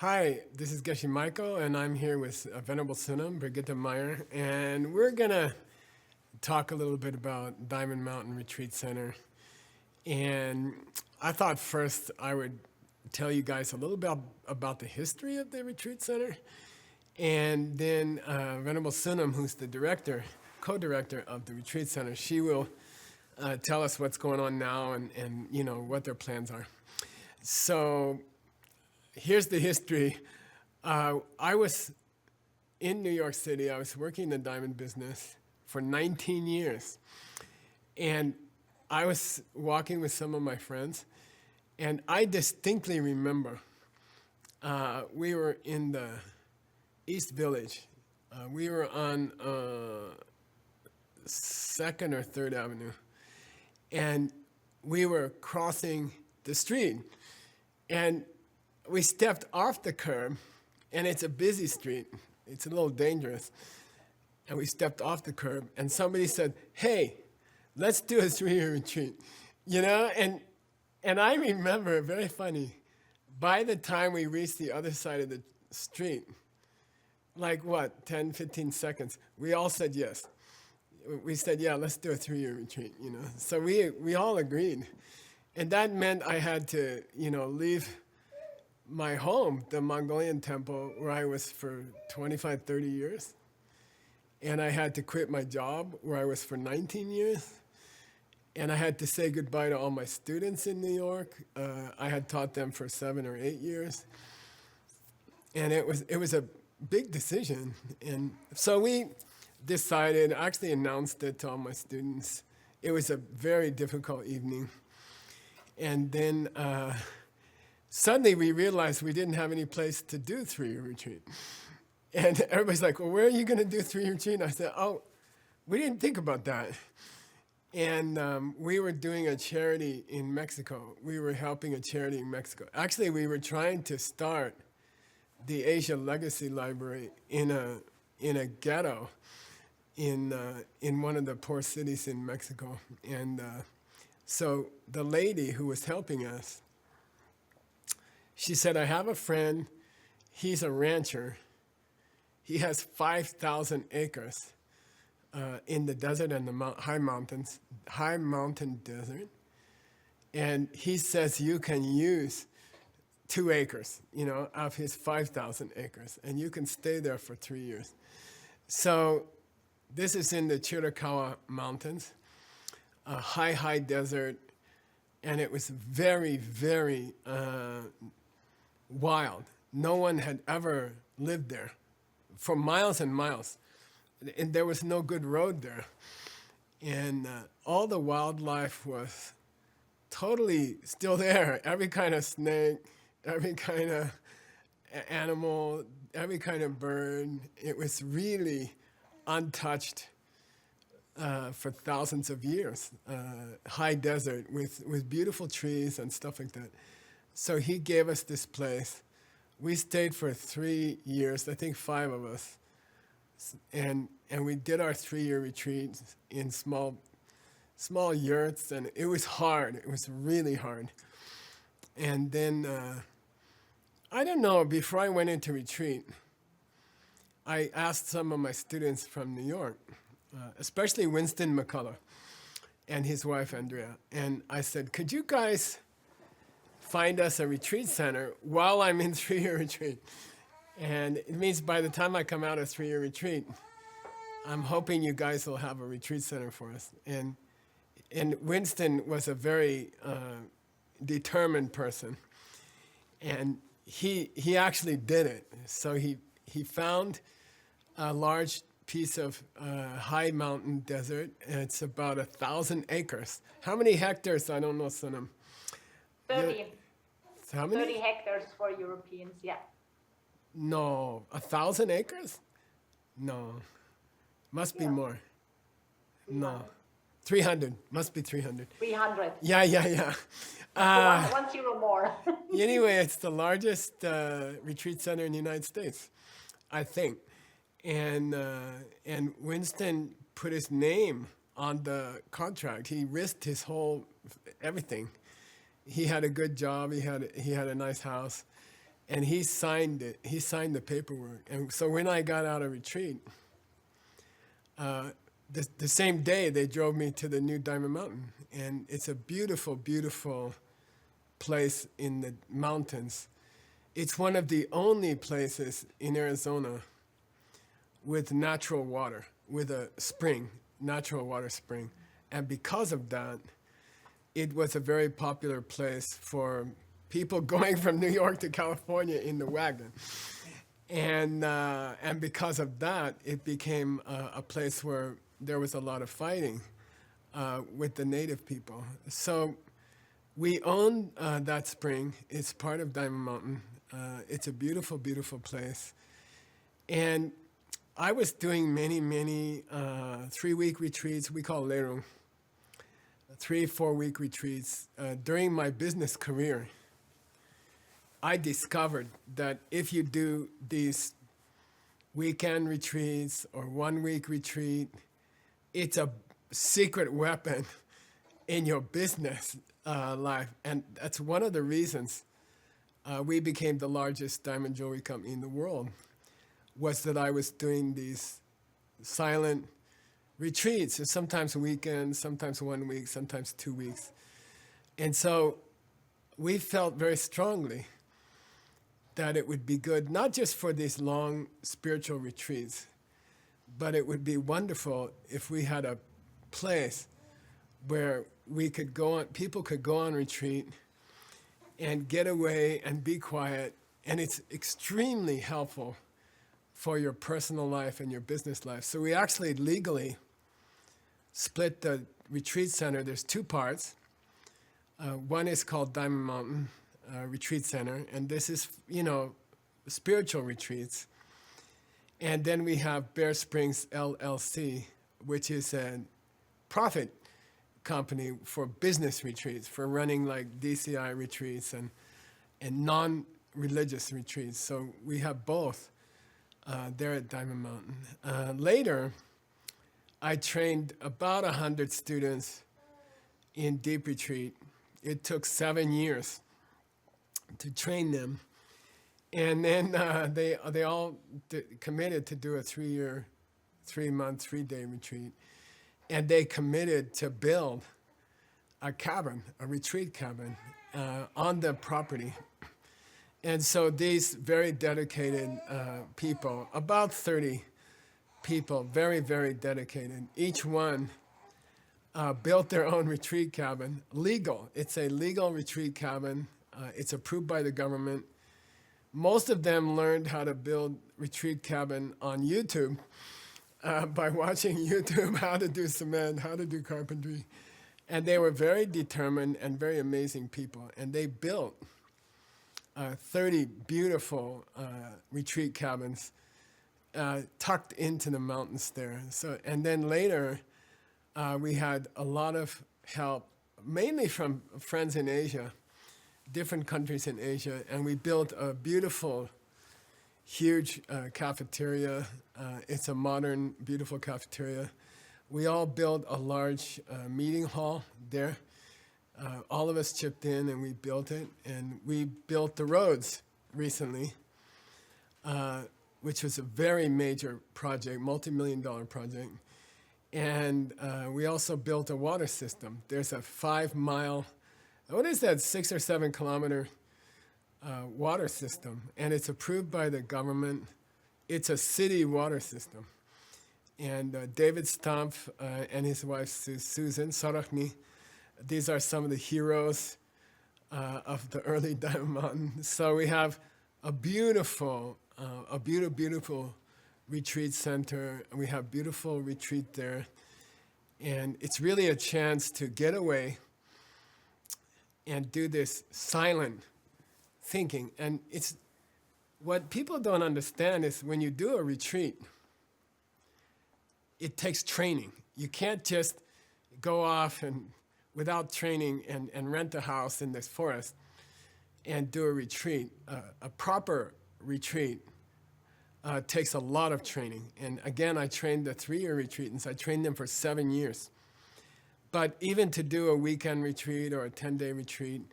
Hi, this is Geshe Michael, and I'm here with Venerable Sunam, Brigitte Meyer, and we're going to talk a little bit about Diamond Mountain Retreat Center. And I thought first I would tell you guys a little bit about the history of the Retreat Center, and then Venerable Sunam, who's the director, co-director of the Retreat Center, she will tell us what's going on now and you know what their plans are. So here's the history. I was in New York City. I was working in the diamond business for 19 years. And I was walking with some of my friends, and I distinctly remember we were in the East Village. We were on 2nd or 3rd Avenue, and we were crossing the street. And we stepped off the curb, and it's a busy street. It's a little dangerous. And we stepped off the curb, and somebody said, "Hey, let's do a 3-year retreat." You know, and I remember, very funny, by the time we reached the other side of the street, like what, 10, 15 seconds, we all said yes. We said, yeah, let's do a 3-year retreat, you know. So we all agreed. And that meant I had to, you know, leave my home, the Mongolian temple, where I was for 25, 30 years. And I had to quit my job, where I was for 19 years. And I had to say goodbye to all my students in New York. I had taught them for 7 or 8 years. And it was a big decision. And so we decided, actually announced it to all my students. It was a very difficult evening. And then suddenly we realized we didn't have any place to do 3-year retreat. And everybody's like, well, where are you going to do 3-year retreat? And I said, oh, we didn't think about that. And we were doing a charity in Mexico. We were helping a charity in Mexico. Actually, we were trying to start the Asia Legacy Library in a ghetto in one of the poor cities in Mexico. And so the lady who was helping us, she said, I have a friend, he's a rancher. He has 5,000 acres in the desert and the high mountain desert. And he says you can use 2 acres, you know, of his 5,000 acres, and you can stay there for 3 years. So this is in the Chiricahua Mountains, a high desert, and it was very, very wild. No one had ever lived there for miles and miles, and there was no good road there. And all the wildlife was totally still there. Every kind of snake, every kind of animal, every kind of bird. It was really untouched for thousands of years. High desert with beautiful trees and stuff like that. So he gave us this place. We stayed for 3 years, I think 5 of us. And we did our 3-year retreats in small yurts, and it was hard. It was really hard. And then, I don't know, before I went into retreat, I asked some of my students from New York, especially Winston McCullough and his wife, Andrea. And I said, could you guys find us a retreat center while I'm in 3-year retreat? And it means by the time I come out of 3-year retreat, I'm hoping you guys will have a retreat center for us. And Winston was a very determined person. And he actually did it. So he found a large piece of high mountain desert. And it's about 1,000 acres. How many hectares? I don't know, Sunam. 30. How many? 30 hectares for Europeans, yeah. No, 1,000 acres? No, must be more. No, 300, must be 300. 300. Yeah. 1 more. Anyway, it's the largest retreat center in the United States, I think. And Winston put his name on the contract. He risked his whole everything. He had a good job. He had a nice house, And he signed it. He signed the paperwork. And so when I got out of retreat, the same day they drove me to the new Diamond Mountain. And it's a beautiful, beautiful place in the mountains. It's one of the only places in Arizona with natural water, with a spring, natural water spring. And because of that, it was a very popular place for people going from New York to California in the wagon. And because of that, it became a place where there was a lot of fighting with the native people. So we own that spring. It's part of Diamond Mountain. It's a beautiful, beautiful place. And I was doing many, many 3-week retreats. We call lerung. 3-4-week retreats. During my business career, I discovered that if you do these weekend retreats or 1-week retreat, it's a secret weapon in your business life. And that's one of the reasons we became the largest diamond jewelry company in the world, was that I was doing these silent retreats, so sometimes a weekend, sometimes 1 week, sometimes 2 weeks. And so we felt very strongly that it would be good, not just for these long spiritual retreats, but it would be wonderful if we had a place where we could go on, people could go on retreat and get away and be quiet. And it's extremely helpful for your personal life and your business life. So we actually legally split the retreat center. There's 2 parts. One is called Diamond Mountain Retreat Center, and this is, spiritual retreats. And then we have Bear Springs LLC, which is a profit company for business retreats, for running like DCI retreats and non-religious retreats. So we have both there at Diamond Mountain. Later, I trained about 100 students in deep retreat. It took 7 years to train them. And then they all committed to do a 3-year, 3-month, 3-day retreat. And they committed to build a cabin, a retreat cabin, on the property. And so these very dedicated people, about 30 people, very, very dedicated, each one built their own retreat cabin, legal. It's a legal retreat cabin. It's approved by the government. Most of them learned how to build retreat cabin on YouTube by watching YouTube, how to do cement, how to do carpentry. And they were very determined and very amazing people. And they built 30 beautiful retreat cabins tucked into the mountains there. So, and then later, we had a lot of help, mainly from friends in Asia, different countries in Asia, and we built a beautiful, huge cafeteria. It's a modern, beautiful cafeteria. We all built a large meeting hall there. All of us chipped in and we built it, and we built the roads recently, which was a very major project, multi-million-dollar project. And we also built a water system. There's a 5-mile, what is that, 6 or 7 kilometer water system, and it's approved by the government. It's a city water system. And David Stumpf and his wife Susan Sarachmi, these are some of the heroes of the early Diamond Mountain. So we have a beautiful retreat center. We have beautiful retreat there. And it's really a chance to get away and do this silent thinking. And it's what people don't understand is when you do a retreat, it takes training. You can't just go off and without training and rent a house in this forest and do a retreat. A proper retreat takes a lot of training. And again, I trained the 3-year retreatants. I trained them for 7 years. But even to do a weekend retreat or a 10-day retreat,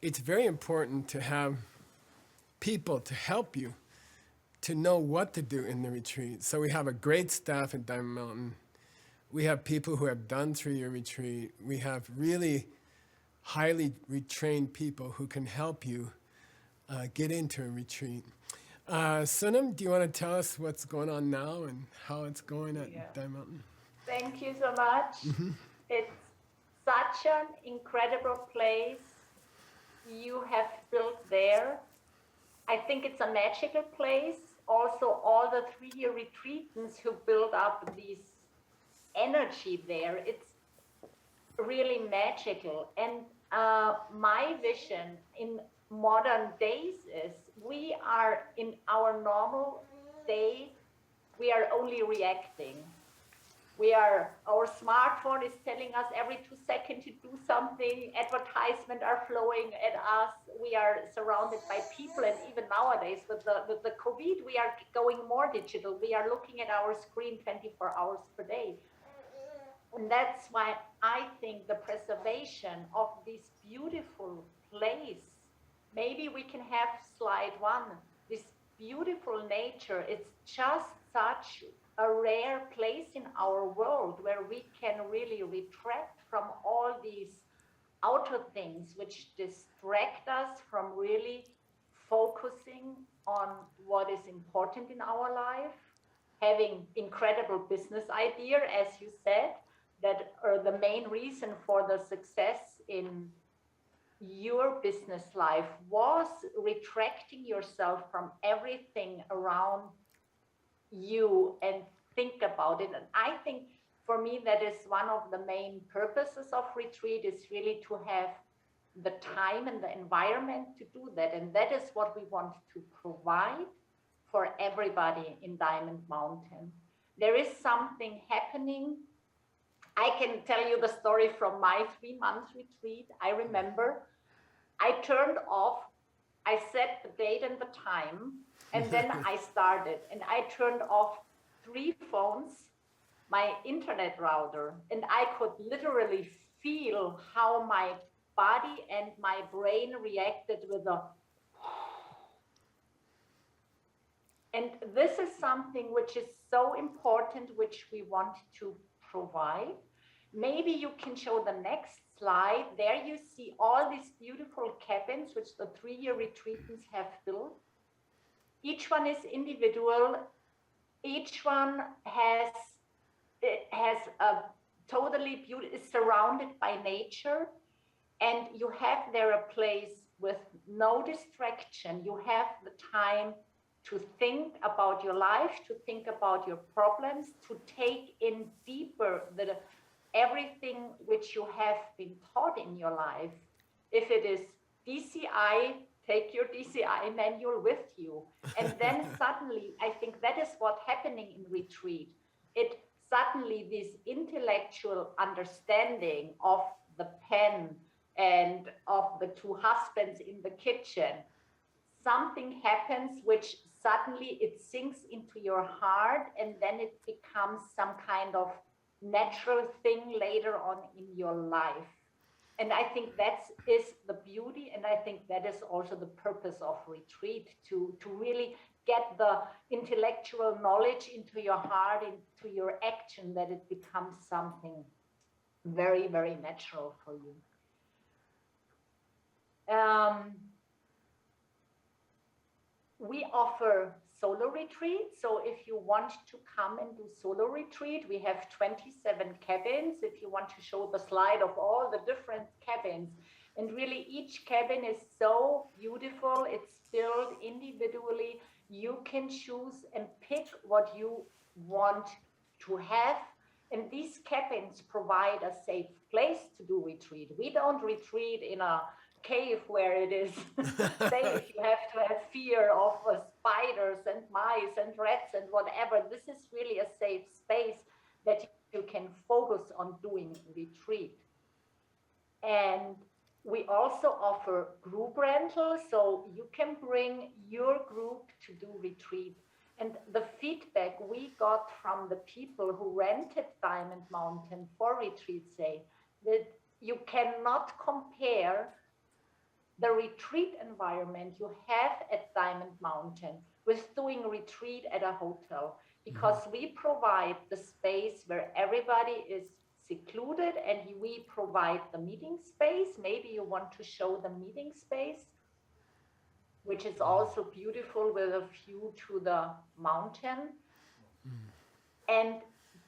it's very important to have people to help you to know what to do in the retreat. So we have a great staff at Diamond Mountain. We have people who have done 3-year retreat. We have really highly retrained people who can help you get into a retreat. Sunam, do you want to tell us what's going on now and how it's going at Diamond Mountain? Thank you so much. It's such an incredible place you have built there. I think it's a magical place. Also, all the 3-year retreatants who build up this energy there, it's really magical. And my vision in modern days is we are in our normal day, we are only reacting. Our smartphone is telling us every 2 seconds to do something, advertisements are flowing at us, we are surrounded by people, and even nowadays with the COVID, we are going more digital. We are looking at our screen 24 hours per day. And that's why I think the preservation of this beautiful place, maybe we can have slide 1, this beautiful nature, it's just such a rare place in our world where we can really retract from all these outer things which distract us from really focusing on what is important in our life, having incredible business idea, as you said, that are the main reason for the success in your business life was retracting yourself from everything around you and think about it. And I think for me that is one of the main purposes of retreat, is really to have the time and the environment to do that. And that is what we want to provide for everybody in Diamond Mountain. There is something happening. I can tell you the story from my 3-month retreat. I remember I turned off, I set the date and the time, and then I started, and I turned off 3 phones, my internet router, and I could literally feel how my body and my brain reacted with a... And this is something which is so important, which we want to provide. Maybe you can show the next slide. There you see all these beautiful cabins which the 3-year retreatants have built. Each one is individual. Each one has a totally beautiful, is surrounded by nature, and you have there a place with no distraction. You have the time to think about your life, to think about your problems, to take in deeper everything which you have been taught in your life. If it is DCI, take your DCI manual with you. And then suddenly, I think that is what's happening in retreat. It suddenly, this intellectual understanding of the pen and of the 2 husbands in the kitchen, something happens which suddenly it sinks into your heart, and then it becomes some kind of natural thing later on in your life. And I think that is the beauty, and I think that is also the purpose of retreat, to really get the intellectual knowledge into your heart, into your action, that it becomes something very, very natural for you. We offer solo retreat. So if you want to come and do solo retreat, we have 27 cabins. If you want to show the slide of all the different cabins, and really each cabin is so beautiful. It's built individually. You can choose and pick what you want to have. And these cabins provide a safe place to do retreat. We don't retreat in a cave where it is safe. You have to have fear of spiders and mice and rats and whatever. This is really a safe space that you can focus on doing retreat. And we also offer group rental, so you can bring your group to do retreat. And the feedback we got from the people who rented Diamond Mountain for retreat say that you cannot compare the retreat environment you have at Diamond Mountain with doing retreat at a hotel, because we provide the space where everybody is secluded and we provide the meeting space. Maybe you want to show the meeting space, which is also beautiful with a view to the mountain. And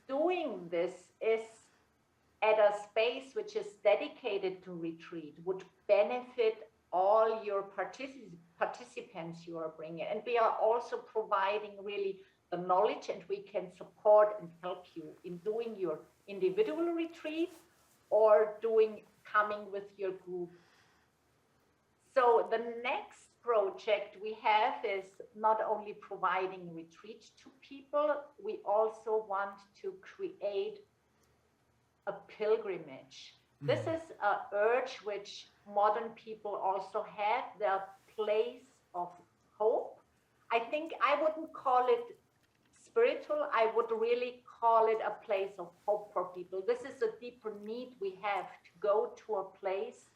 doing this is at a space which is dedicated to retreat would benefit all your participants you are bringing. And we are also providing really the knowledge, and we can support and help you in doing your individual retreat or coming with your group. So the next project we have is not only providing retreat to people, we also want to create a pilgrimage. This is an urge which modern people also have, the place of hope. I think I wouldn't call it spiritual, I would really call it a place of hope for people. This is a deeper need we have to go to a place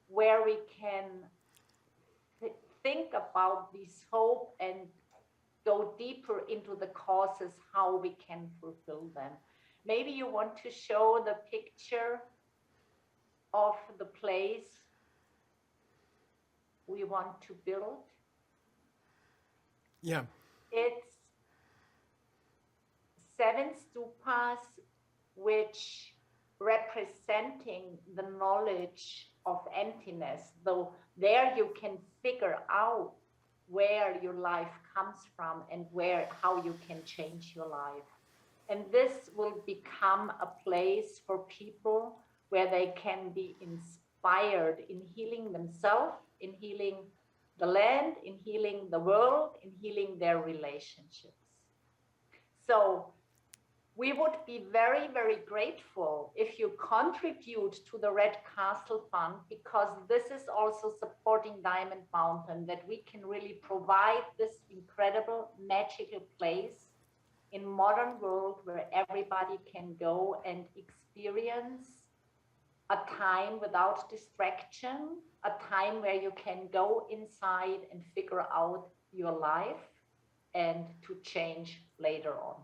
where we can think about this hope and go deeper into the causes, how we can fulfill them. Maybe you want to show the picture of the place we want to build. Yeah. It's 7 stupas which representing the knowledge of emptiness, though there you can figure out where your life comes from and how you can change your life. And this will become a place for people where they can be inspired in healing themselves, in healing the land, in healing the world, in healing their relationships. So we would be very, very grateful if you contribute to the Red Castle Fund, because this is also supporting Diamond Mountain, that we can really provide this incredible magical place in modern world where everybody can go and experience a time without distraction, a time where you can go inside and figure out your life and to change later on.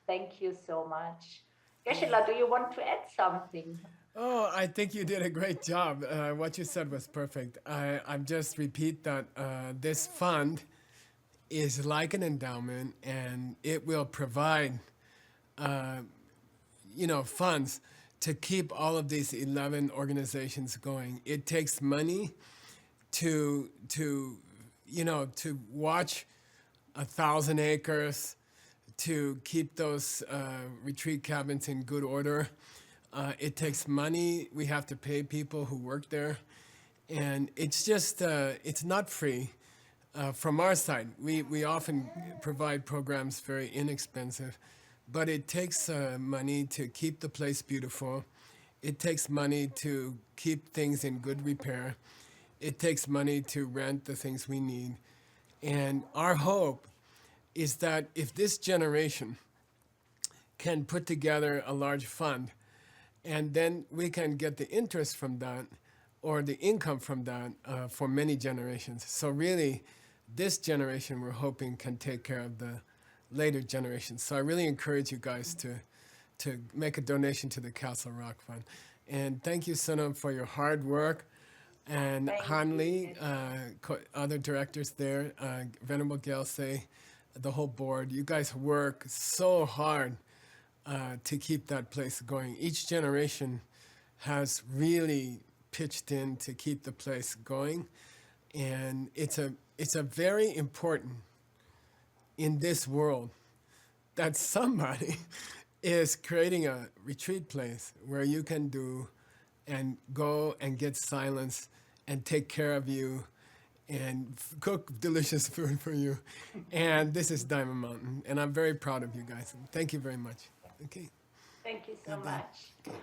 Thank you so much. Geshe, do you want to add something? Oh, I think you did a great job. What you said was perfect. I'm just repeat that this fund is like an endowment, and it will provide, funds to keep all of these 11 organizations going. It takes money to watch 1,000 acres, to keep those retreat cabins in good order. It takes money. We have to pay people who work there. And it's just, it's not free. From our side, we often provide programs very inexpensive, but it takes money to keep the place beautiful. It takes money to keep things in good repair. It takes money to rent the things we need. And our hope is that if this generation can put together a large fund, and then we can get the interest from that or the income from that for many generations. So really, this generation we're hoping can take care of the later generations. So I really encourage you guys to make a donation to the Castle Rock Fund. And thank you, Sonam, for your hard work. And Hanli, other directors there, Venerable Gelse, the whole board, you guys work so hard to keep that place going. Each generation has really pitched in to keep the place going. And it's a very important in this world that somebody is creating a retreat place where you can do and go and get silence and take care of you and cook delicious food for you. And this is Diamond Mountain. And I'm very proud of you guys. Thank you very much. Okay. Thank you so much. Okay.